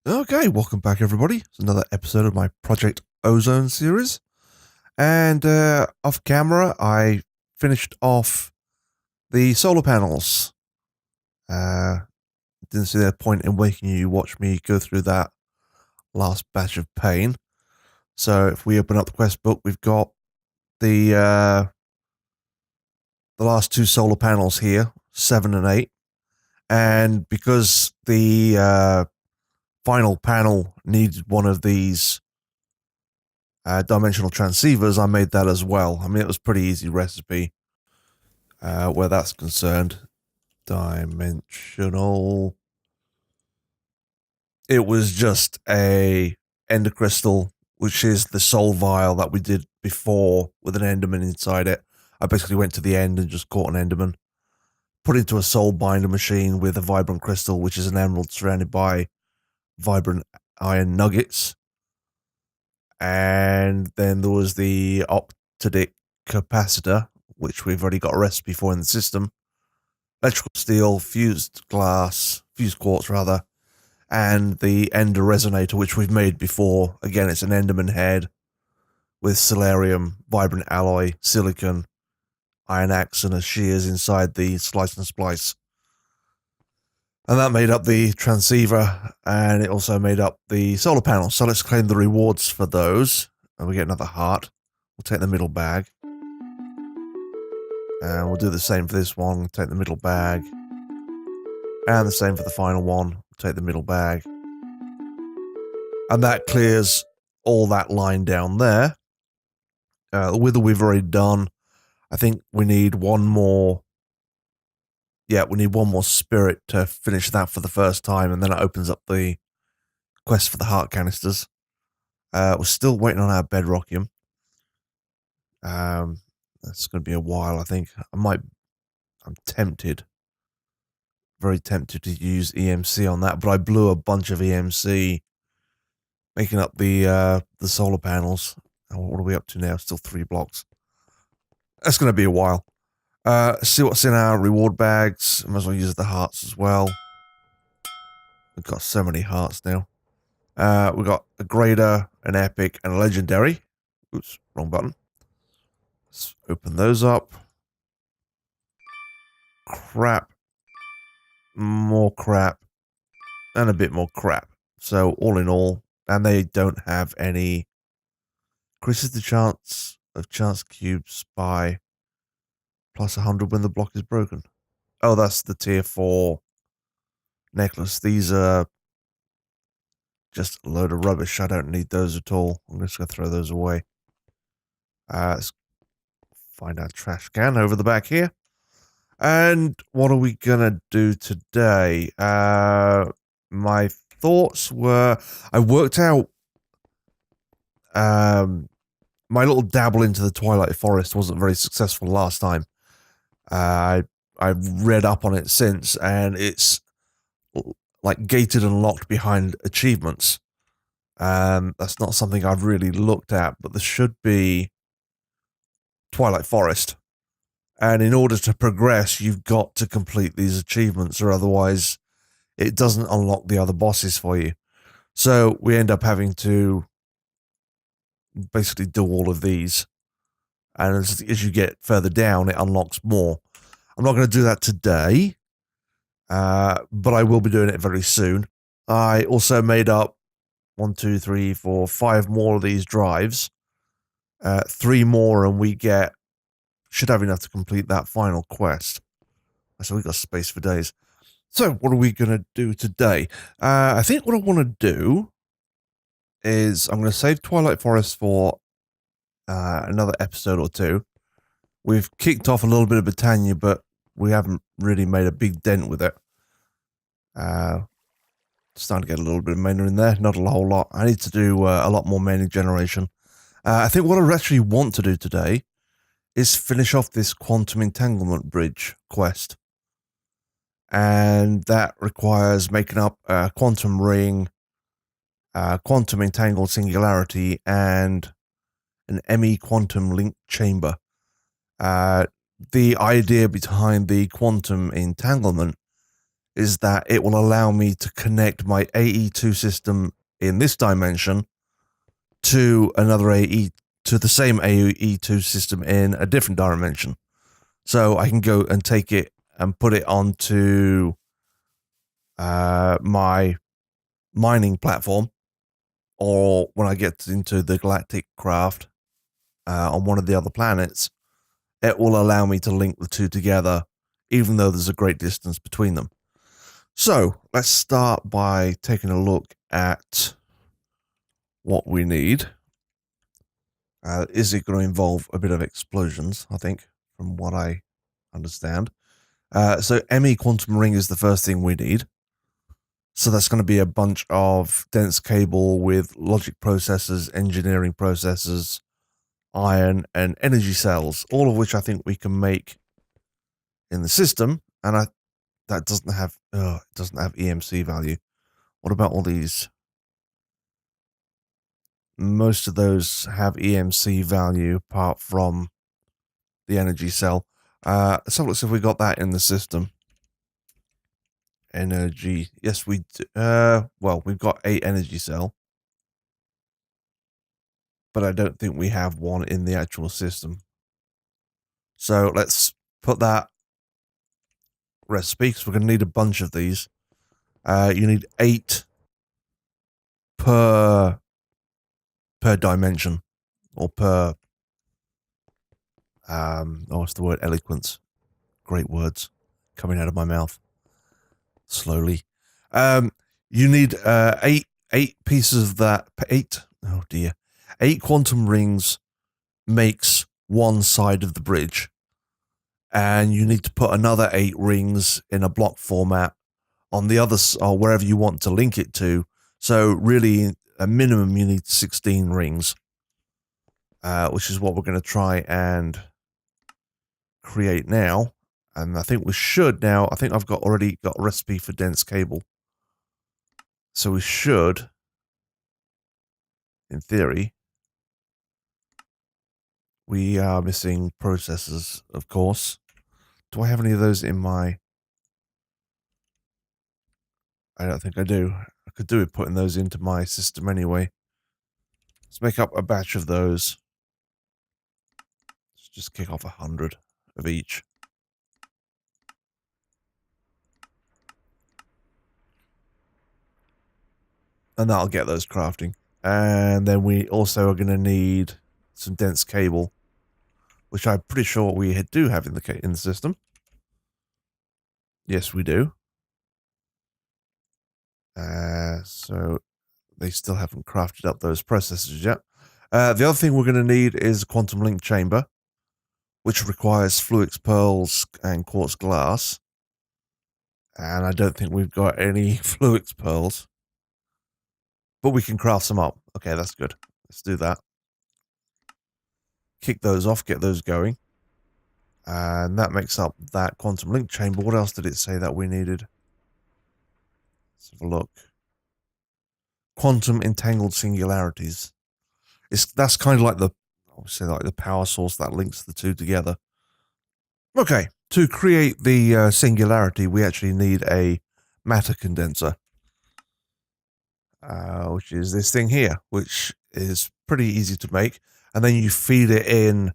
Okay, welcome back everybody. It's another episode of my Project Ozone series. And off camera, I finished off the solar panels. Didn't see the point in making you watch me go through that last batch of pain. So if we open up the quest book, we've got the last two solar panels here, 7 and 8. And because the final panel needed one of these dimensional transceivers, I made that as well. I mean, it was a pretty easy recipe where that's concerned. Dimensional. It was just a ender crystal, which is the soul vial that we did before with an enderman inside it. I basically went to the end and just caught an enderman, put it into a soul binder machine with a vibrant crystal, which is an emerald surrounded by vibrant iron nuggets. And then there was the optidic capacitor, which we've already got a recipe for in the system. Electrical steel, fused quartz rather, and the ender resonator, which we've made before. Again, it's an enderman head with solarium, vibrant alloy, silicon, iron axe, and a shears inside the slice and splice. And that made up the transceiver, and it also made up the solar panel. So let's claim the rewards for those. And we get another heart. We'll take the middle bag. And we'll do the same for this one. Take the middle bag. And the same for the final one. Take the middle bag. And that clears all that line down there. The wither we've already done. I think we need one more. Yeah, we need one more spirit to finish that for the first time, and then it opens up the quest for the heart canisters. We're still waiting on our bedrockium. That's going to be a while, I think. I'm tempted, very tempted to use EMC on that, but I blew a bunch of EMC making up the solar panels. What are we up to now? Still 3 blocks. That's going to be a while. See what's in our reward bags. I might as well use the hearts as well. We've got so many hearts now. We've got a greater, an epic, and a legendary. Oops, wrong button. Let's open those up. Crap. More crap. And a bit more crap. So all in all, and they don't have any. Increases the chance of chance cubes by plus 100 when the block is broken. Oh, that's the tier 4 necklace. These are just a load of rubbish. I don't need those at all. I'm just going to throw those away. Let's find our trash can over the back here. And what are we going to do today? My thoughts were, I worked out my little dabble into the Twilight Forest wasn't very successful last time. I've read up on it since, and it's like gated and locked behind achievements. That's not something I've really looked at, but there should be Twilight Forest. And in order to progress, you've got to complete these achievements, or otherwise it doesn't unlock the other bosses for you. So we end up having to basically do all of these. And as you get further down, it unlocks more. I'm not going to do that today, but I will be doing it very soon. I also made up 1, 2, 3, 4, 5 more of these drives. 3 more, and we should have enough to complete that final quest. So we got space for days. So what are we going to do today? I think what I want to do is I'm going to save Twilight Forest for another episode or 2. We've kicked off a little bit of Botania, but we haven't really made a big dent with it. Starting to get a little bit of mana in there, not a whole lot. I need to do a lot more mana generation. I think what I actually want to do today is finish off this quantum entanglement bridge quest. And that requires making up a quantum ring, quantum entangled singularity, and an ME quantum link chamber. The idea behind the quantum entanglement is that it will allow me to connect my AE2 system in this dimension to another to the same AE2 system in a different dimension. So I can go and take it and put it onto my mining platform, or when I get into the galactic craft on one of the other planets, it will allow me to link the two together, even though there's a great distance between them. So let's start by taking a look at what we need. Is it going to involve a bit of explosions, I think, from what I understand. So ME quantum ring is the first thing we need. So that's going to be a bunch of dense cable with logic processors, engineering processors, iron, and energy cells, all of which I think we can make in the system. And that doesn't have it doesn't have EMC value. What about all these? Most of those have EMC value apart from the energy cell. So let's see if we got that in the system. Energy. Yes, we do. Well, we've got 8 energy cell, but I don't think we have one in the actual system. So let's put that recipe, because we're going to need a bunch of these. You need 8 per dimension, or per what's the word? Eloquence. Great words coming out of my mouth slowly. You need 8 pieces of that. 8. Oh dear. 8 quantum rings makes one side of the bridge, and you need to put another 8 rings in a block format on the other, or wherever you want to link it to. So really, a minimum, you need 16 rings, which is what we're going to try and create now. And I think we should now. I think I've already got a recipe for dense cable, so we should, in theory. We are missing processors, of course. Do I have any of those in my... I don't think I do. I could do with putting those into my system anyway. Let's make up a batch of those. Let's just kick off 100 of each. And that'll get those crafting. And then we also are going to need some dense cable, which I'm pretty sure we do have in the system. Yes, we do. So they still haven't crafted up those processors yet. The other thing we're going to need is a quantum link chamber, which requires fluix pearls and quartz glass. And I don't think we've got any fluix pearls, but we can craft some up. Okay, that's good. Let's do that. Kick those off, get those going. And that makes up that quantum link chamber. What else did it say that we needed? Let's have a look. Quantum entangled singularities. That's kind of like the power source that links the two together. Okay, to create the singularity, we actually need a matter condenser, which is this thing here, which is pretty easy to make. And then you feed it in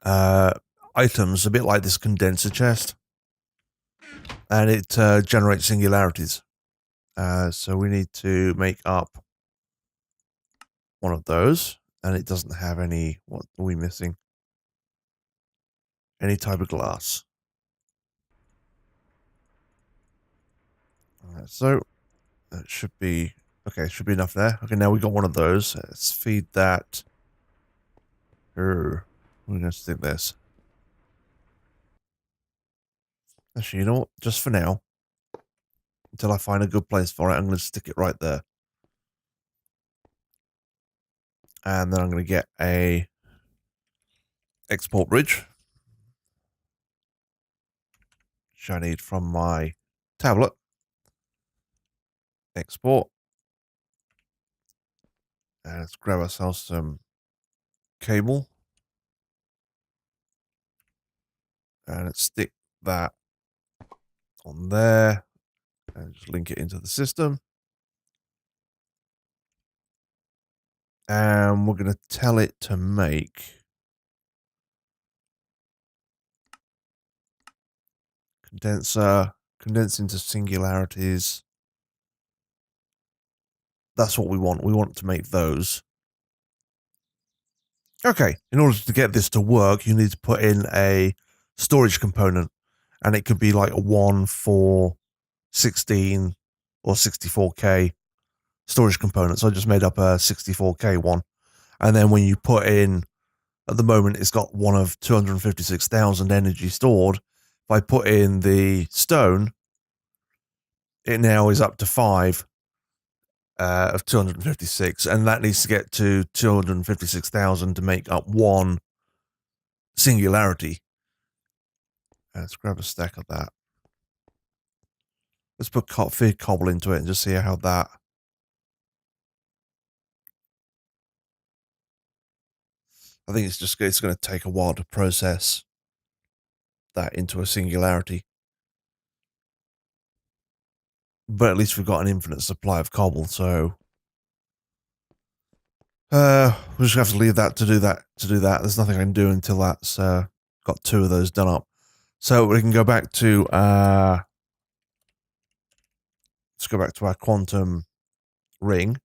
items, a bit like this condenser chest, and it generates singularities. So we need to make up one of those, and it doesn't have any. What are we missing? Any type of glass. So that should be okay. Should be enough there. Okay, now we got one of those. Let's feed that. We're gonna stick this. Actually, you know what? Just for now, until I find a good place for it, I'm gonna stick it right there. And then I'm gonna get a export bridge, which I need from my tablet. Export. And let's grab ourselves some cable. And let's stick that on there. And just link it into the system. And we're going to tell it to make condenser, condense into singularities. That's what we want. We want to make those. Okay, in order to get this to work, you need to put in a storage component. And it could be like a 1 for 16 or 64K storage component. So I just made up a 64K one. And then when you put in, at the moment, it's got one of 256,000 energy stored. If I put in the stone, it now is up to 5 of 256. And that needs to get to 256,000 to make up one singularity. Let's grab a stack of that. Let's put feed cobble into it and just see how that. I think it's going to take a while to process that into a singularity. But at least we've got an infinite supply of cobble, so we'll just have to leave that to do that. There's nothing I can do until that's got 2 of those done up. So we can go back to let's go back to our quantum ring.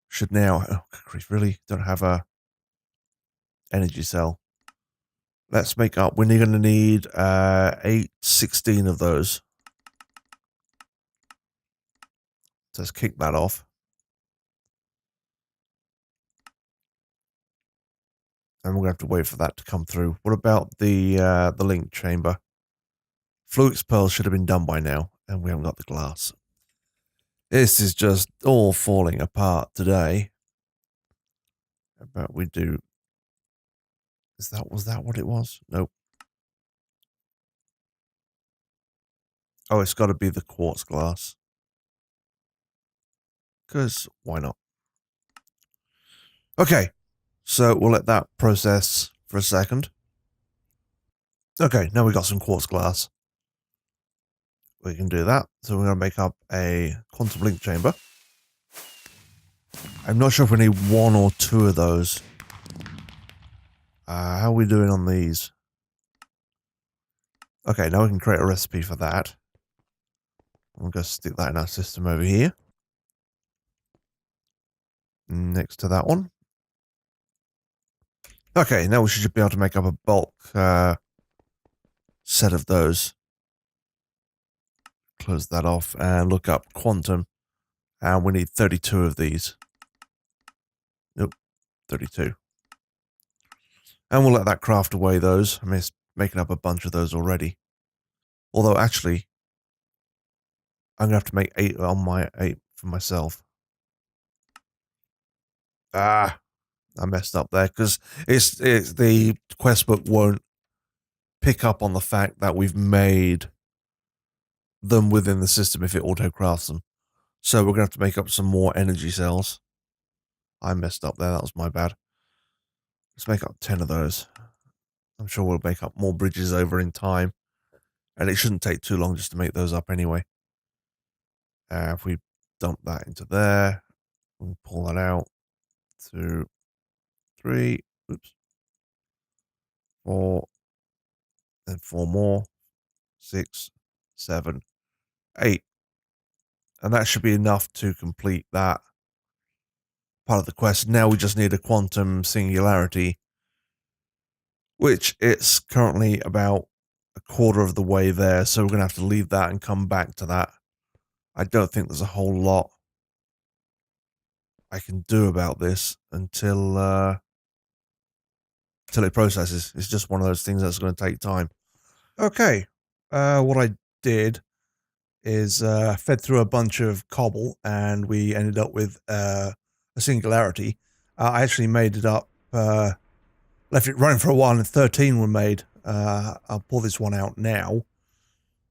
Should now, oh grief, really don't have a energy cell. Let's make up. We're going to need 16 of those. So let's kick that off. And we're going to have to wait for that to come through. What about the link chamber? Fluix pearls should have been done by now, and we haven't got the glass. This is just all falling apart today. But we do. Was that what it was? Nope. Oh, it's got to be the quartz glass. Because why not? Okay, so we'll let that process for a second. Okay, now we've got some quartz glass. We can do that. So we're going to make up a quantum link chamber. I'm not sure if we need 1 or 2 of those. How are we doing on these? Okay, now we can create a recipe for that. We'll go stick that in our system over here. Next to that one. Okay, now we should be able to make up a bulk set of those. Close that off and look up quantum. And we need 32 of these. Nope, 32. And we'll let that craft away those. I mean, it's making up a bunch of those already. Although, actually, I'm going to have to make 8 on my 8 for myself. I messed up there because it's the quest book won't pick up on the fact that we've made them within the system if it auto-crafts them. So we're going to have to make up some more energy cells. I messed up there. That was my bad. Let's make up 10 of those. I'm sure we'll make up more bridges over in time. And it shouldn't take too long just to make those up anyway. If we dump that into there, we'll pull that out. 2, 3, oops. 4, then 4 more. 6, 7, 8. And that should be enough to complete that part of the quest. Now we just need a quantum singularity, which it's currently about a quarter of the way there. So we're going to have to leave that and come back to that. I don't think there's a whole lot I can do about this until it processes. It's just one of those things that's going to take time. Okay. What I did is fed through a bunch of cobble and we ended up with a singularity. I actually made it up, left it running for a while and 13 were made. I'll pull this one out now.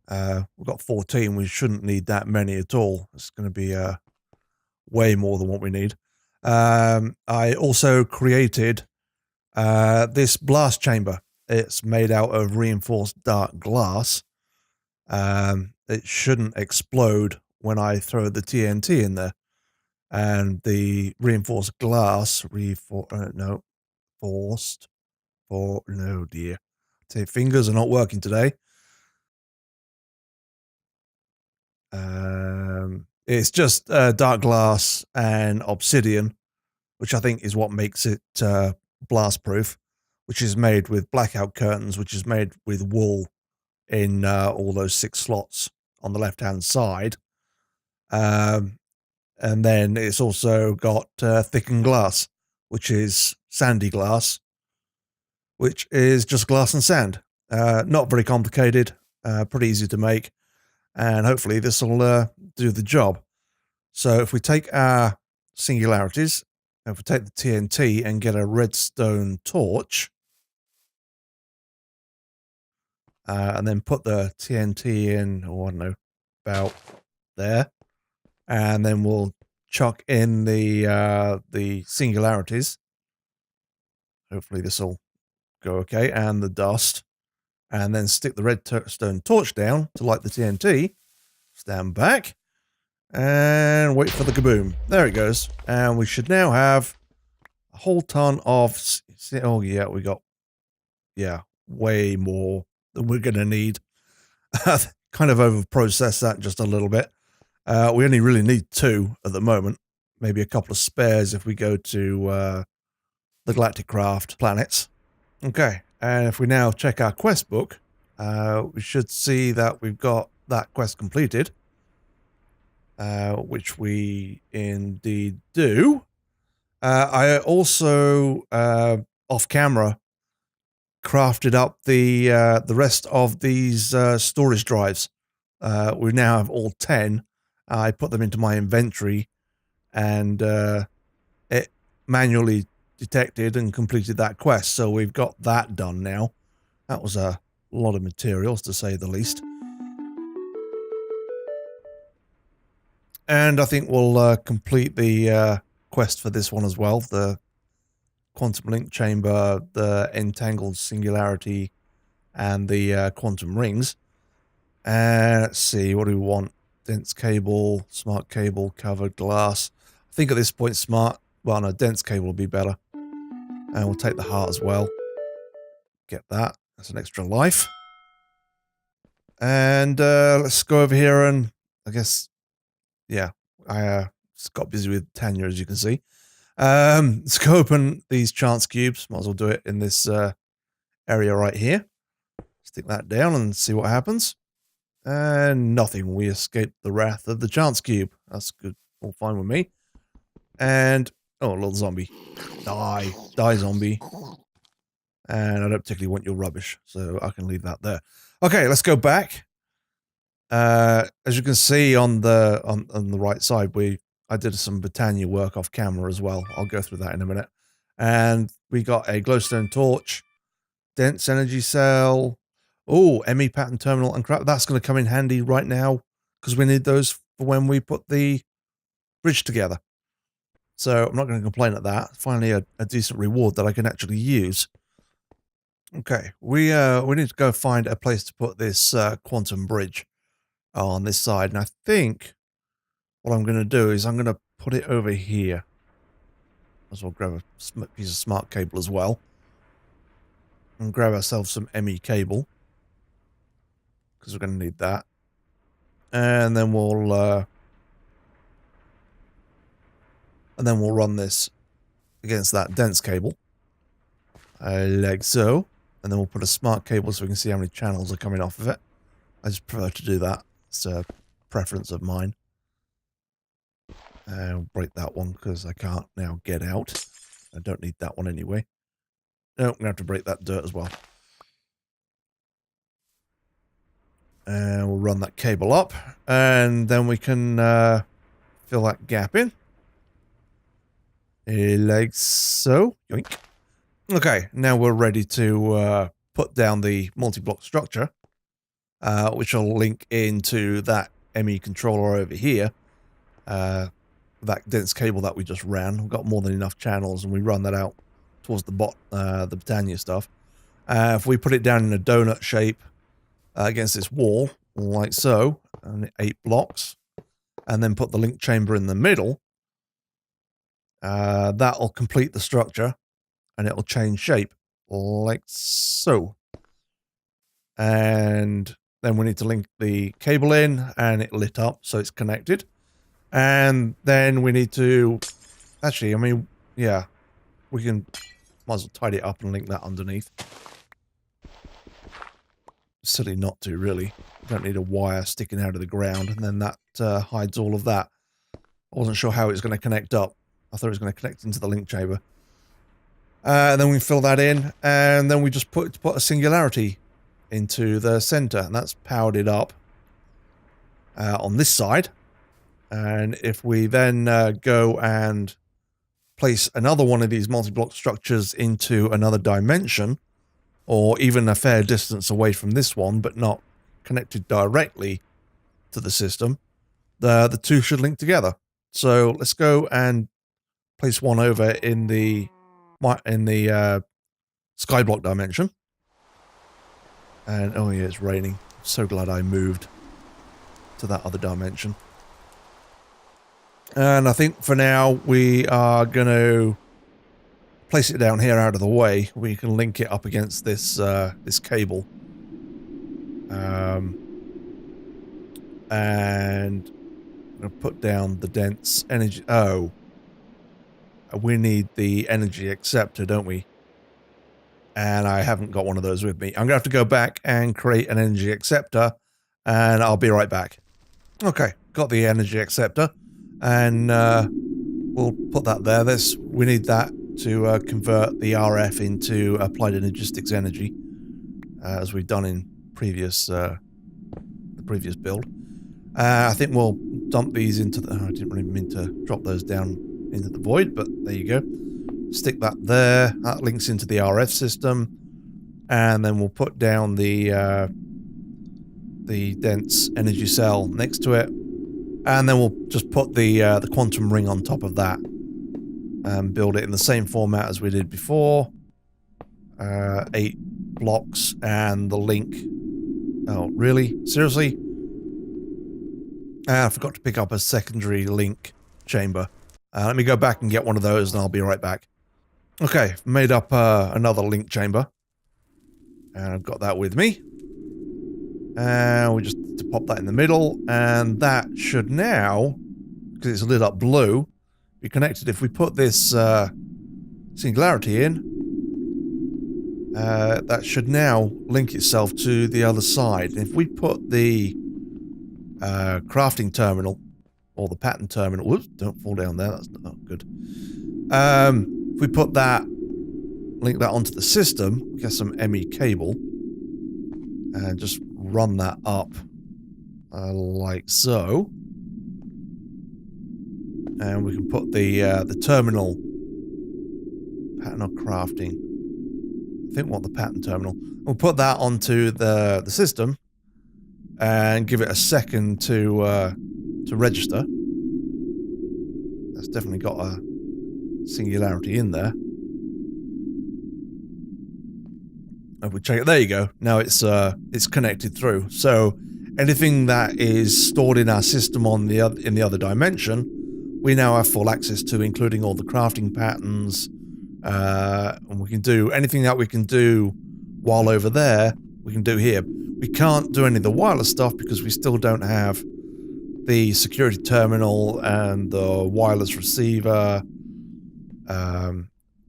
We've got 14. We shouldn't need that many at all. It's going to be way more than what we need. I also created this blast chamber. It's made out of reinforced dark glass. it shouldn't explode when I throw the TNT in there. And the reinforced glass, no dear. Fingers are not working today. It's just dark glass and obsidian, which I think is what makes it blast proof, which is made with blackout curtains, which is made with wool in all those 6 slots on the left hand side. And then it's also got thickened glass, which is sandy glass, which is just glass and sand. Not very complicated, pretty easy to make, and hopefully this will do the job. So if we take our singularities, if we take the TNT and get a redstone torch, and then put the TNT in, I don't know, about there, and then we'll chuck in the singularities. Hopefully this will go okay, and the dust, and then stick the redstone torch down to light the TNT. Stand back and wait for the kaboom. There it goes, and we should now have a whole ton of. Oh yeah, we got way more than we're gonna need. Kind of over processed that just a little bit. We only really need 2 at the moment. Maybe a couple of spares if we go to the Galactic Craft planets. Okay, and if we now check our quest book, we should see that we've got that quest completed, which we indeed do. I also, off camera, crafted up the rest of these storage drives. We now have all 10. I put them into my inventory, and it manually detected and completed that quest. So we've got that done now. That was a lot of materials, to say the least. And I think we'll complete the quest for this one as well. The quantum link chamber, the entangled singularity, and the quantum rings. And let's see, what do we want? Dense cable, smart cable, covered glass. I think at this point dense cable will be better. And we'll take the heart as well. Get that. That's an extra life. And let's go over here and I guess, I just got busy with Tanya, as you can see. Let's go open these chance cubes. Might as well do it in this area right here. Stick that down and see what happens. And nothing. We escaped the wrath of the chance cube. That's good. All fine with me. And, oh, a little zombie. Die, zombie. And I don't particularly want your rubbish, so I can leave that there. Okay, let's go back. As you can see on the right side, I did some Botania work off camera as well. I'll go through that in a minute. And we got a glowstone torch, dense energy cell. Oh, ME pattern terminal and crap. That's going to come in handy right now because we need those for when we put the bridge together. So I'm not going to complain at that. Finally, a decent reward that I can actually use. Okay, we need to go find a place to put this quantum bridge on this side, and I think what I'm going to do is I'm going to put it over here. Might as well grab a piece of smart cable as well, and grab ourselves some ME cable because we're going to need that, and then we'll run this against that dense cable, like so. And then we'll put a smart cable so we can see how many channels are coming off of it. I just prefer to do that. It's a preference of mine. I'll break that one because I can't now get out. I don't need that one anyway. No, I'm going to have to break that dirt as well. And we'll run that cable up. And then we can fill that gap in. Like so. Yoink. Okay, now we're ready to put down the multi-block structure, which will link into that ME controller over here, that dense cable that we just ran. We've got more than enough channels, and we run that out towards the Botania stuff. If we put it down in a donut shape against this wall, like so, and 8 blocks, and then put the link chamber in the middle, that'll complete the structure, and it'll change shape, like so. And then we need to link the cable in, and it lit up, so it's connected. And then we need to... Actually, I mean, yeah, we can... Might as well tidy it up and link that underneath. Silly not to, really. You don't need a wire sticking out of the ground, and then that hides all of that. I wasn't sure how it was going to connect up. I thought it was going to connect into the link chamber. And then we fill that in, and then we just put a singularity into the center, and that's powered it up on this side. And if we then go and place another one of these multi-block structures into another dimension, or even a fair distance away from this one, but not connected directly to the system, the two should link together. So let's go and place one over in the skyblock dimension. And oh yeah, it's raining. So glad I moved to that other dimension. And I think for now we are going to place it down here out of the way. We can link it up against this this cable. And I'm going to put down the dense energy. Oh, we need the energy acceptor, don't we? And I haven't got one of those with me. I'm going to have to go back and create an energy acceptor, and I'll be right back. Okay, got the energy acceptor, and we'll put that there. We need that to convert the RF into applied energistics energy, as we've done in the previous build. I think we'll dump these into the... I didn't really mean to drop those down into the void, but there you go. Stick that there. That links into the RF system, and then we'll put down the dense energy cell next to it, and then we'll just put the quantum ring on top of that and build it in the same format as we did before. 8 blocks and the link. Oh, really? Seriously? I forgot to pick up a secondary link chamber. Let me go back and get one of those, and I'll be right back. Okay, made up another link chamber. And I've got that with me. And we just need to pop that in the middle, and that should now, because it's lit up blue, be connected. If we put this singularity in, that should now link itself to the other side. If we put the crafting terminal, or the pattern terminal, whoops, don't fall down there, that's not good. If we put that, link that onto the system, we get some ME cable, and just run that up like so. And we can put the terminal pattern of crafting. I think we want the pattern terminal. We'll put that onto the system and give it a second to register. That's definitely got a singularity in there. If we check it, there you go. Now it's connected through. So anything that is stored in our system in the other dimension, we now have full access to, including all the crafting patterns. And we can do anything that we can do while over there, we can do here. We can't do any of the wireless stuff because we still don't have the security terminal and the wireless receiver,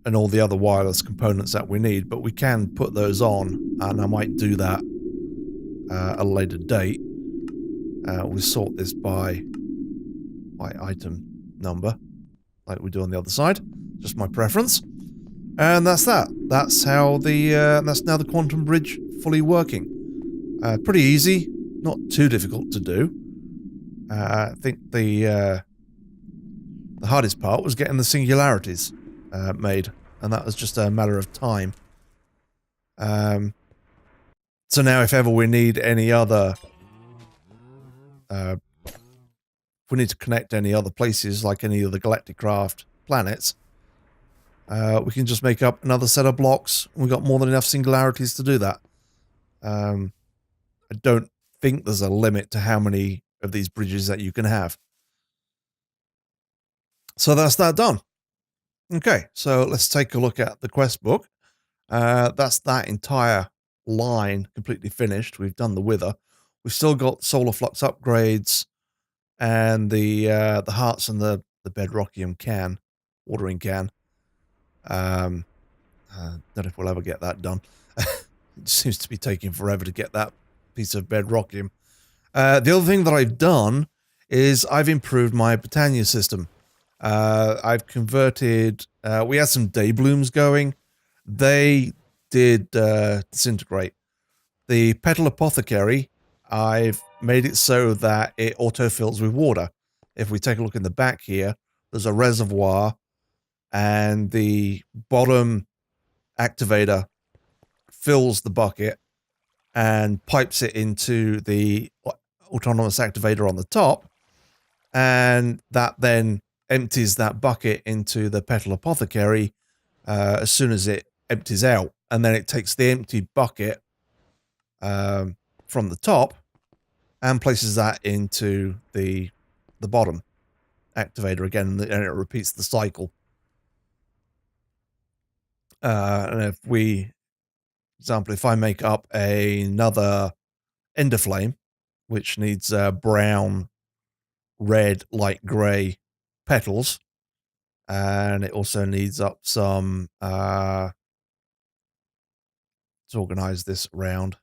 and all the other wireless components that we need, but we can put those on, and I might do that at a later date. We'll sort this by item number, like we do on the other side. Just my preference. And that's that. That's how that's now the quantum bridge fully working. Pretty easy, not too difficult to do. I think the hardest part was getting the singularities made, and that was just a matter of time. So now if ever we need any other... if we need to connect any other places, like any of the Galacticraft planets, we can just make up another set of blocks. We've got more than enough singularities to do that. I don't think there's a limit to how many of these bridges that you can have. So that's that done. Okay, so let's take a look at the quest book. That's that entire line completely finished. We've done the wither. We've still got solar flux upgrades and the hearts and the bedrockium can, watering can. Don't know if we'll ever get that done. It seems to be taking forever to get that piece of bedrockium. The other thing that I've done is I've improved my Botania system. I've converted, we had some day blooms going. They did disintegrate. The petal apothecary, I've made it so that it autofills with water. If we take a look in the back here, there's a reservoir and the bottom activator fills the bucket and pipes it into the autonomous activator on the top, and that then empties that bucket into the petal apothecary as soon as it empties out, and then it takes the empty bucket from the top and places that into the bottom activator again, and it repeats the cycle. And if we, example, if I make up another ender flame, which needs brown, red, light grey petals, and it also needs up some, let's organize this around,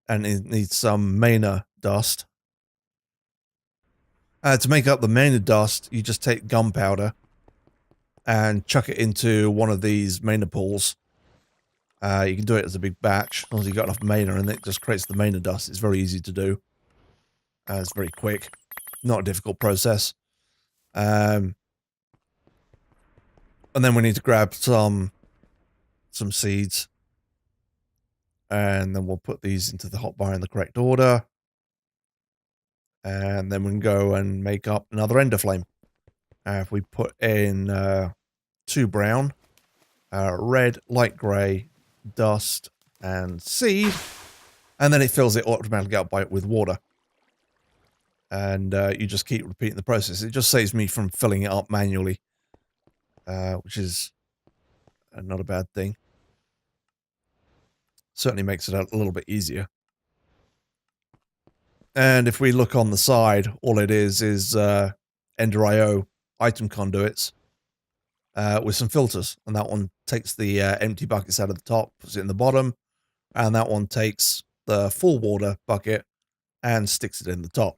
and it needs some mana dust. To make up the mana dust, you just take gunpowder and chuck it into one of these mana pools. You can do it as a big batch, as long as you've got enough mana, and it just creates the mana dust. It's very easy to do. It's very quick. Not a difficult process. And then we need to grab some seeds. And then we'll put these into the hotbar in the correct order. And then we can go and make up another ender flame. If we put in 2 brown, red, light grey, dust, and seed, and then it fills it automatically up with water. And you just keep repeating the process. It just saves me from filling it up manually, which is not a bad thing. Certainly makes it a little bit easier. And if we look on the side, all it is Ender IO item conduits with some filters. And that one takes the empty buckets out of the top, puts it in the bottom. And that one takes the full water bucket and sticks it in the top.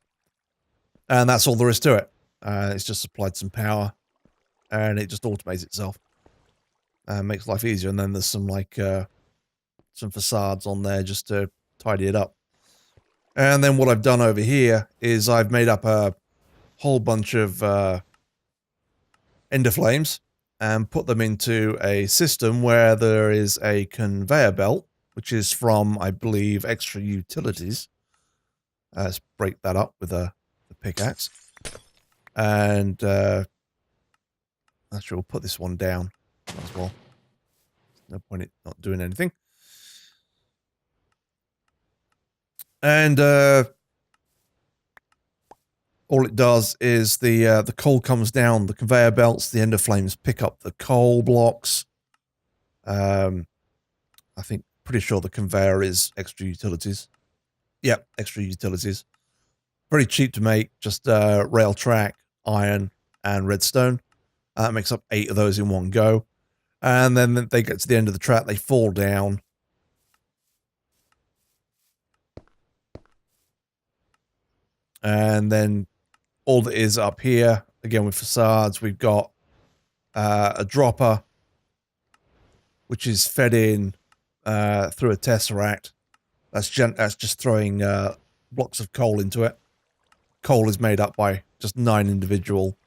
And that's all there is to it. It's just applied some power and it just automates itself. Makes life easier. And then there's some some facades on there just to tidy it up. And then what I've done over here is I've made up a whole bunch of ender flames and put them into a system where there is a conveyor belt, which is from, I believe, extra utilities. Let's break that up with a pickaxe. And actually, we'll put this one down as well. No point in it not doing anything. And all it does is the coal comes down the conveyor belts, the ender flames pick up the coal blocks. I think, pretty sure the conveyor is extra utilities. Yep, extra utilities. Very cheap to make, just rail track, iron, and redstone. That makes up 8 of those in one go. And then they get to the end of the track, they fall down. And then all that is up here, again with facades, we've got a dropper, which is fed in through a tesseract. That's just throwing blocks of coal into it. Coal is made up by just 9 individual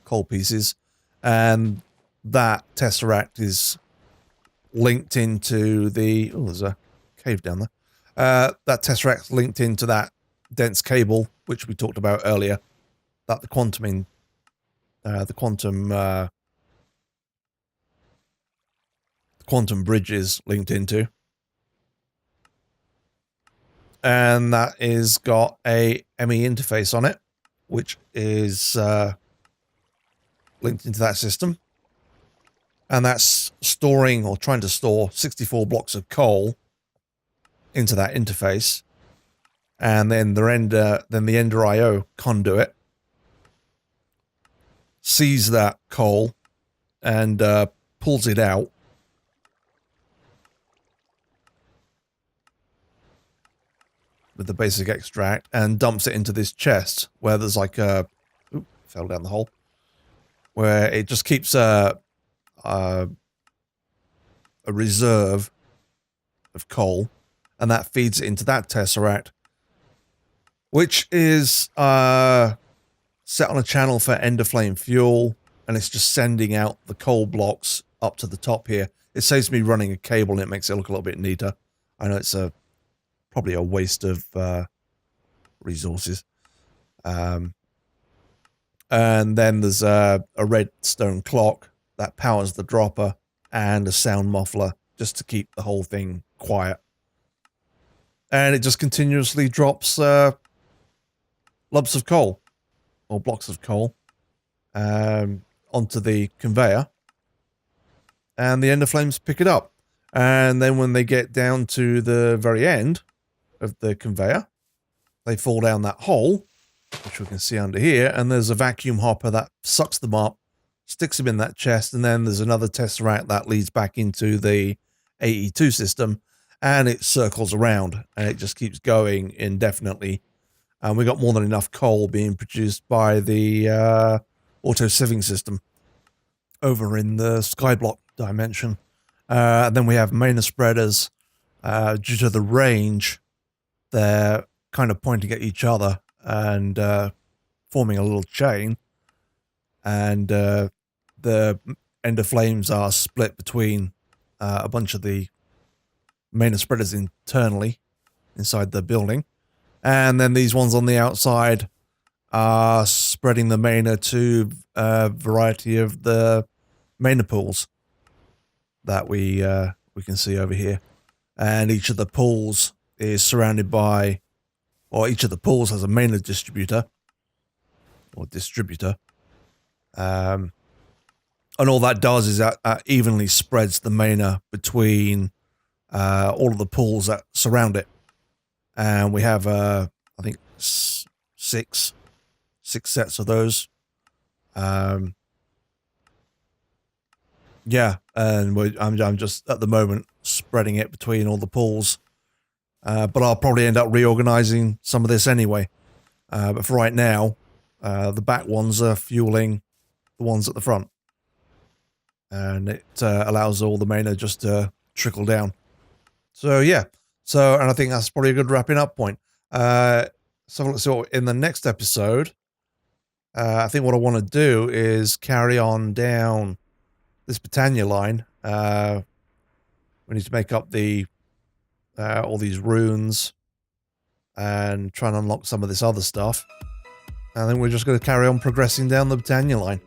coal pieces. And that tesseract is linked into the... Oh, there's a cave down there. That tesseract's linked into that dense cable, which we talked about earlier, that the quantum bridge is linked into. and that is got a ME interface on it, which is linked into that system. And that's storing or trying to store 64 blocks of coal into that interface. And then the Ender IO conduit sees that coal and pulls it out. With the basic extract and dumps it into this chest where there's like a, oop, fell down the hole, where it just keeps a reserve of coal, and that feeds it into that tesseract, which is set on a channel for Ender Flame fuel, and it's just sending out the coal blocks up to the top here. It saves me running a cable, and it makes it look a little bit neater. I know it's probably a waste of resources. And then there's a redstone clock that powers the dropper and a sound muffler just to keep the whole thing quiet. And it just continuously drops lumps of coal or blocks of coal onto the conveyor, and the Ender Flames pick it up. And then when they get down to the very end of the conveyor, they fall down that hole, which we can see under here, and there's a vacuum hopper that sucks them up, sticks them in that chest, and then there's another tesseract that leads back into the AE2 system, and it circles around, and it just keeps going indefinitely. And we got more than enough coal being produced by the auto-sieving system over in the skyblock dimension. And then we have mana spreaders. Due to the range, they're kind of pointing at each other and forming a little chain. And the Ender Flames are split between a bunch of the mana spreaders internally inside the building. And then these ones on the outside are spreading the mana to a variety of the mana pools that we can see over here. And each of the pools is surrounded by, or each of the pools has a mana distributor, or distributor. And all that does is that evenly spreads the mana between all of the pools that surround it. And we have, I think, six sets of those. Yeah, and I'm just, at the moment, spreading it between all the pools. But I'll probably end up reorganizing some of this anyway. But for right now, the back ones are fueling the ones at the front. And it allows all the mana just to trickle down. So, yeah. So, and I think that's probably a good wrapping up point. So in the next episode, I think what I want to do is carry on down this Botania line. We need to make up the all these runes and try and unlock some of this other stuff. And then we're just going to carry on progressing down the Botania line.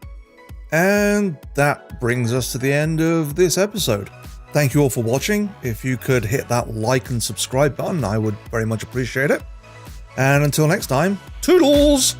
And that brings us to the end of this episode. Thank you all for watching. If you could hit that like and subscribe button, I would very much appreciate it. And until next time, toodles!